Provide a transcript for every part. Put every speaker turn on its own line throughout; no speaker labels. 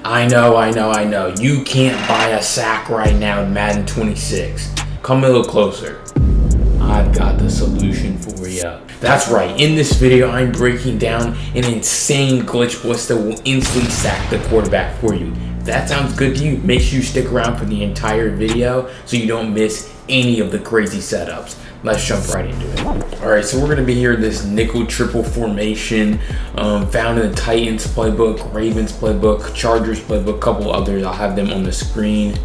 I know. You can't buy a sack right now in Madden 26. Come a little closer. I've got the solution for you. That's right, in this video I'm breaking down an insane glitch blitz that will instantly sack the quarterback for you. If that sounds good to you, make sure you stick around for the entire video so you don't miss any of the crazy setups. Let's jump right into it. Alright, so we're going to be here in this nickel triple formation found in the Titans playbook, Ravens playbook, Chargers playbook, a couple others. I'll have them on the screen.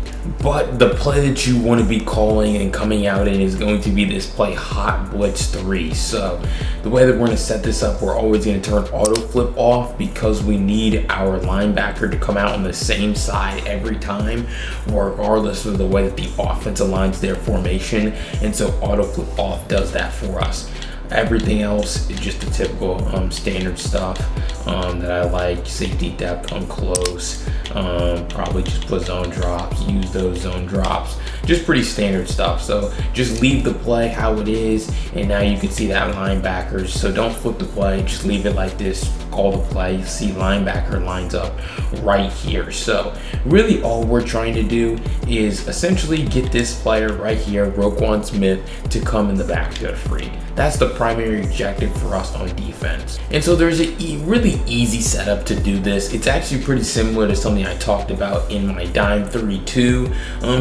But the play that you want to be calling and coming out in is going to be this play, Hot Blitz 3. So the way that we're going to set this up, we're always going to turn auto flip off because we need our linebacker to come out on the same side every time, regardless of the way that the offense aligns their formation. And so auto flip off does that for us. Everything else is just the typical standard stuff that I like. Safety depth, come close, probably just put zone drops, use those zone drops, just pretty standard stuff. So just leave the play how it is, and now you can see that linebackers. So don't flip the play, just leave it like this, call the play. You see linebacker lines up right here. So really all we're trying to do is essentially get this player right here, Roquan Smith, to come in the backfield free. That's the primary objective for us on defense. And so there's a really easy setup to do this. It's actually pretty similar to something I talked about in my Dime 32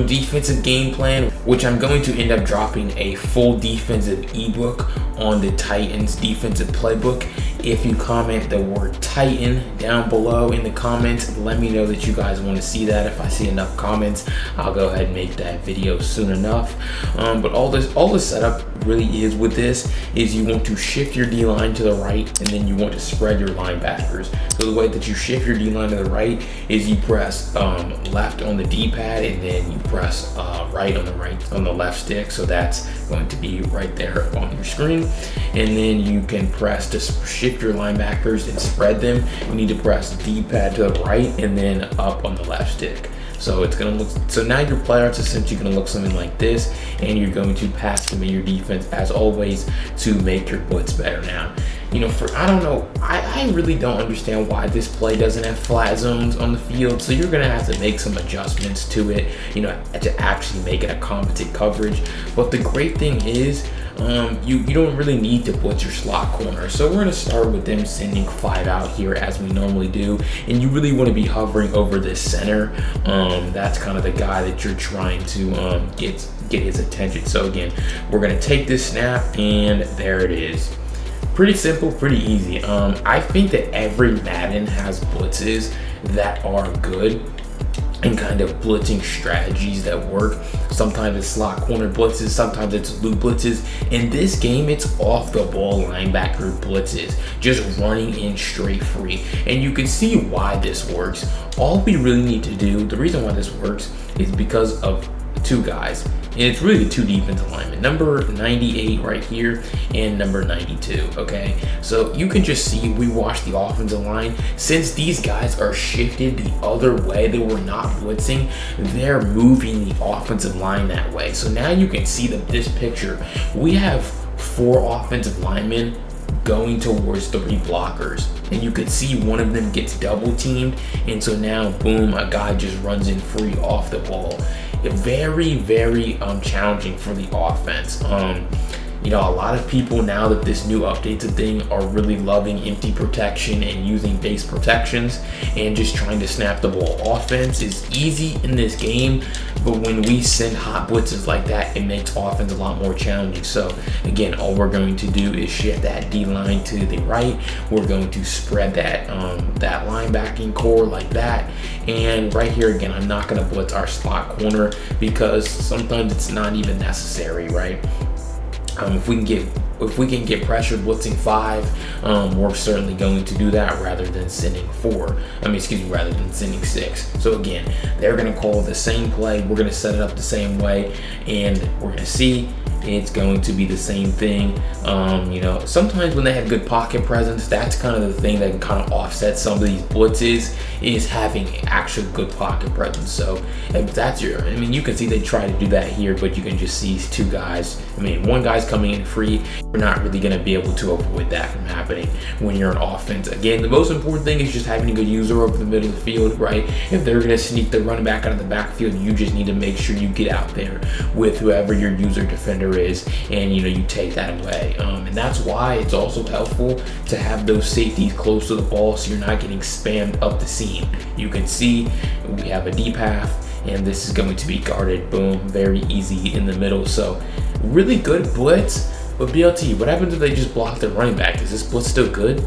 defensive game plan, which I'm going to end up dropping a full defensive ebook on the Titans defensive playbook. If you comment the word Titan down below in the comments, let me know that you guys want to see that. If I see enough comments, I'll go ahead and make that video soon enough. But all the setup really is with this is you want to shift your D-line to the right, and then you want to spread your linebackers. So the way that you shift your D-line to the right is you press left on the D-pad, and then you press right on the left stick. So that's going to be right there on your screen. And then you can press to shift your linebackers and spread them. You need to press D-pad to the right and then up on the left stick. So it's gonna look, so now your play art's essentially gonna look something like this, and you're going to pass them in your defense as always to make your blitz better. Now, you know, I don't know, I really don't understand why this play doesn't have flat zones on the field. So you're gonna have to make some adjustments to it, you know, to actually make it a competent coverage. But the great thing is, you don't really need to blitz your slot corner. So we're gonna start with them sending 5 out here as we normally do, and you really want to be hovering over this center. That's kind of the guy that you're trying to get his attention. So again, we're gonna take this snap, and there it is. Pretty simple, pretty easy. I think that every Madden has blitzes that are good and kind of blitzing strategies that work. Sometimes it's slot corner blitzes, sometimes it's loop blitzes. In this game, it's off the ball linebacker blitzes, just running in straight free. And you can see why this works. All we really need to do, the reason why this works is because of two guys. And it's really the two defensive linemen, number 98 right here and number 92, okay? So you can just see we watched the offensive line. Since these guys are shifted the other way, they were not blitzing, they're moving the offensive line that way. So now you can see that this picture, we have 4 offensive linemen going towards 3 blockers, and you could see one of them gets double teamed, and so now boom, a guy just runs in free off the ball. Very challenging for the offense. You know, a lot of people, now that this new update's a thing, are really loving empty protection and using base protections and just trying to snap the ball. Offense is easy in this game, but when we send hot blitzes like that, it makes offense a lot more challenging. So again, all we're going to do is shift that D-line to the right. We're going to spread that that linebacking core like that. And right here again, I'm not going to blitz our slot corner because sometimes it's not even necessary, right? If we can get pressure blitzing 5, we're certainly going to do that rather than sending 4. Rather than sending 6. So again, they're going to call the same play. We're going to set it up the same way, and we're going to see it's going to be the same thing. You know, sometimes when they have good pocket presence, that's kind of the thing that can kind of offset some of these blitzes, is having actual good pocket presence. So if that's your, I mean, you can see they try to do that here, but you can just see two guys. I mean, one guy's coming in free. You're not really going to be able to avoid that from happening when you're on offense. Again, the most important thing is just having a good user over the middle of the field, right? If they're going to sneak the running back out of the backfield, you just need to make sure you get out there with whoever your user defender is, and you know, you take that away. And that's why it's also helpful to have those safeties close to the ball, so you're not getting spammed up the seam. You can see we have a deep half, and this is going to be guarded, boom, very easy in the middle. So really good blitz. But BLT, what happens if they just block their running back? Is this blitz still good?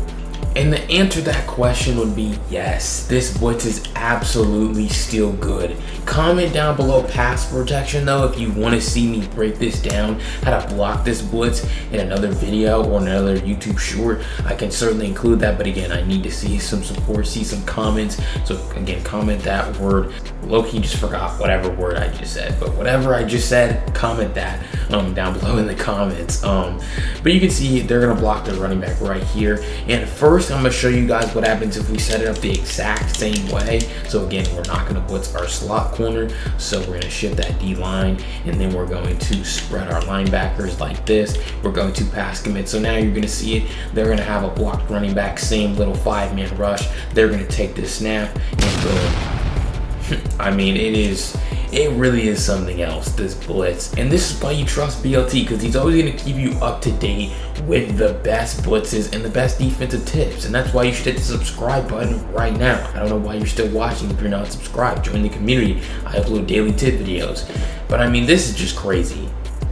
And the answer to that question would be yes, this blitz is absolutely still good. Comment down below pass protection though if you want to see me break this down, how to block this blitz in another video or another YouTube short. I can certainly include that, but again, I need to see some support, see some comments. So again, comment that word. Loki just forgot whatever word I just said, but whatever I just said, comment that down below in the comments. But you can see they're gonna block their running back right here. And first, I'm gonna show you guys what happens if we set it up the exact same way. So again, we're not gonna blitz our slot corner, so we're gonna shift that D line, and then we're going to spread our linebackers like this. We're going to pass commit. So now you're gonna see it. They're gonna have a blocked running back, same little 5-man rush. They're gonna take this snap and boom. I mean, it really is something else, this blitz. And this is why you trust BLT, because he's always going to keep you up to date with the best blitzes and the best defensive tips. And that's why you should hit the subscribe button right now. I don't know why you're still watching if you're not subscribed. Join the community. I upload daily tip videos. But I mean, this is just crazy.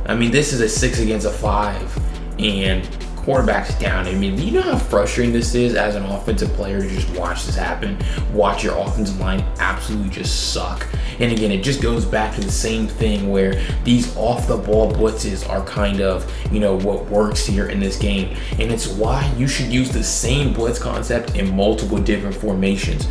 I mean, this is a 6 against a 5, and quarterback's down. I mean, you know how frustrating this is as an offensive player to just watch this happen, watch your offensive line absolutely just suck. And again, it just goes back to the same thing where these off the ball blitzes are kind of, you know, what works here in this game. And it's why you should use the same blitz concept in multiple different formations.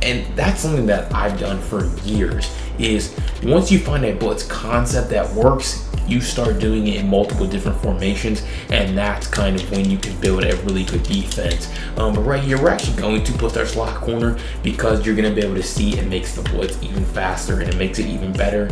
And that's something that I've done for years, is once you find a blitz concept that works, you start doing it in multiple different formations, and that's kind of when you can build a really good defense. But right here, we're actually going to put our slot corner because you're going to be able to see it makes the blitz even faster and it makes it even better.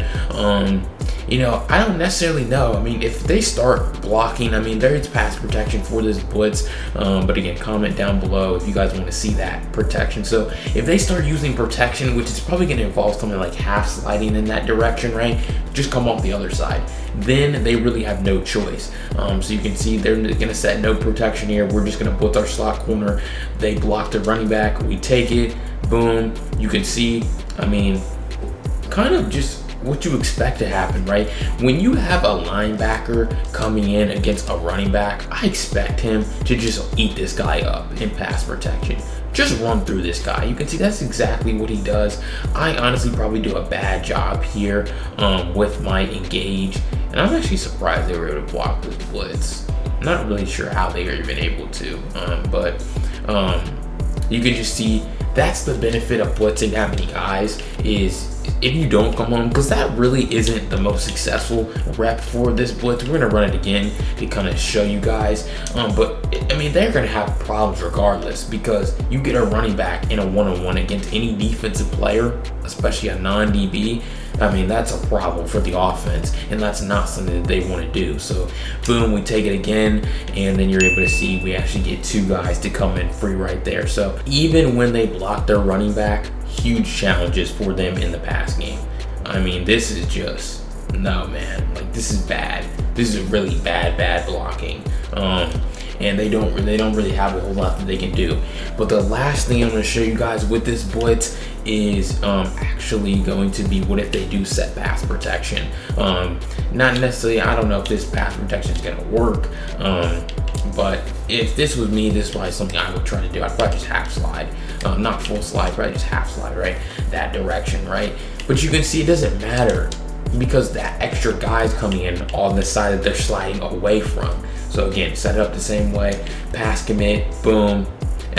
You know, I don't necessarily know. I mean, if they start blocking, I mean, there's pass protection for this blitz. But again, comment down below if you guys want to see that protection. So if they start using protection, which is probably going to involve something like half sliding in that direction, right? Just come off the other side. Then they really have no choice. So you can see they're going to set no protection here. We're just going to blitz our slot corner. They block the running back. We take it. Boom. You can see, I mean, kind of just what you expect to happen, right? When you have a linebacker coming in against a running back, I expect him to just eat this guy up in pass protection. Just run through this guy. You can see that's exactly what he does. I honestly probably do a bad job here with my engage, and I'm actually surprised they were able to block this blitz. I'm not really sure how they were even able to, but you can just see that's the benefit of blitzing that many guys, is if you don't come home, because that really isn't the most successful rep for this blitz. We're gonna run it again to kind of show you guys, but I mean, they're gonna have problems regardless, because you get a running back in a one-on-one against any defensive player, especially a non-DB. I mean, that's a problem for the offense, and that's not something that they want to do. So boom, we take it again, and then you're able to see we actually get two guys to come in free right there. So even when they block their running back, huge challenges for them in the pass game. I mean, this is just, no man, like this is bad. This is really bad blocking. And they don't really have a whole lot that they can do. But the last thing I'm going to show you guys with this blitz is actually going to be what if they do set pass protection. Not necessarily, I don't know if this pass protection is going to work, but if this was me, this is probably something I would try to do. I'd probably just half slide, not full slide, right? Just half slide, right? That direction, right? But you can see it doesn't matter, because that extra guy's coming in on the side that they're sliding away from. So again, set it up the same way, pass commit, boom.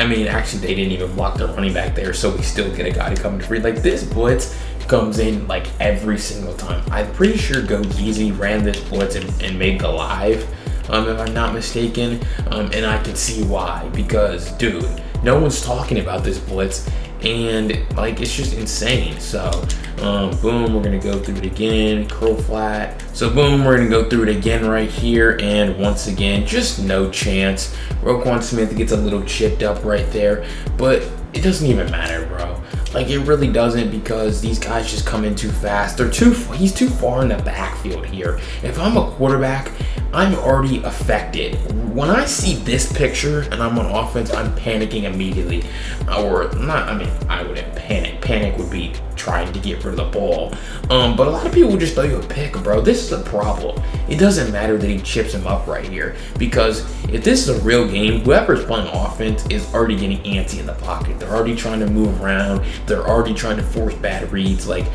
I mean, actually, they didn't even block their running back there, so we still get a guy to come to free. Like, this blitz comes in like every single time. I'm pretty sure Go Yeezy ran this blitz and made the live, if I'm not mistaken, and I can see why, because dude, no one's talking about this blitz, and like it's just insane. So boom, we're gonna go through it again, curl flat. So boom, we're gonna go through it again right here, and once again, just no chance. Roquan Smith gets a little chipped up right there, but it doesn't even matter, bro. Like, it really doesn't, because these guys just come in too fast. He's too far in the backfield here. If I'm a quarterback, I'm already affected. When I see this picture and I'm on offense, I'm panicking immediately. Or not, I mean, I wouldn't panic. Panic would be trying to get rid of the ball. But a lot of people would just throw you a pick, bro. This is the problem. It doesn't matter that he chips him up right here, because if this is a real game, whoever's playing offense is already getting antsy in the pocket. They're already trying to move around. They're already trying to force bad reads. Like,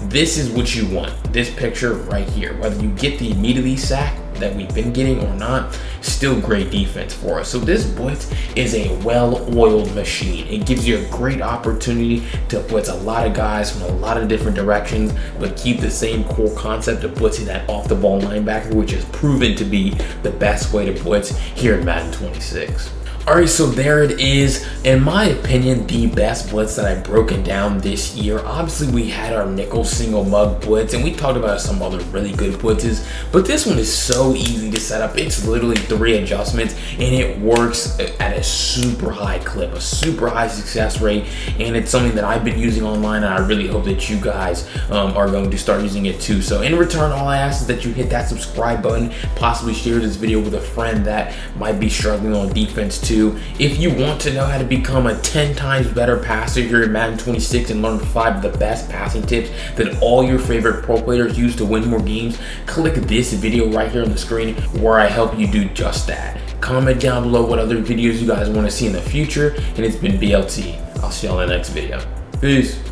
this is what you want. This picture right here, whether you get the immediately sack that we've been getting or not, still great defense for us. So this blitz is a well-oiled machine. It gives you a great opportunity to blitz a lot of guys from a lot of different directions, but keep the same core concept of blitzing that off-the-ball linebacker, which is proven to be the best way to blitz here in Madden 26. Alright, so there it is. In my opinion, the best blitz that I've broken down this year. Obviously, we had our nickel single mug blitz, and we talked about some other really good blitzes, but this one is so easy to set up. It's literally 3 adjustments, and it works at a super high clip, a super high success rate, and it's something that I've been using online, and I really hope that you guys are going to start using it too. So in return, all I ask is that you hit that subscribe button, possibly share this video with a friend that might be struggling on defense too. If you want to know how to become a 10 times better passer here in Madden 26 and learn 5 of the best passing tips that all your favorite pro players use to win more games, click this video right here on the screen where I help you do just that. Comment down below what other videos you guys want to see in the future, and it's been BLT. I'll see you on the next video. Peace.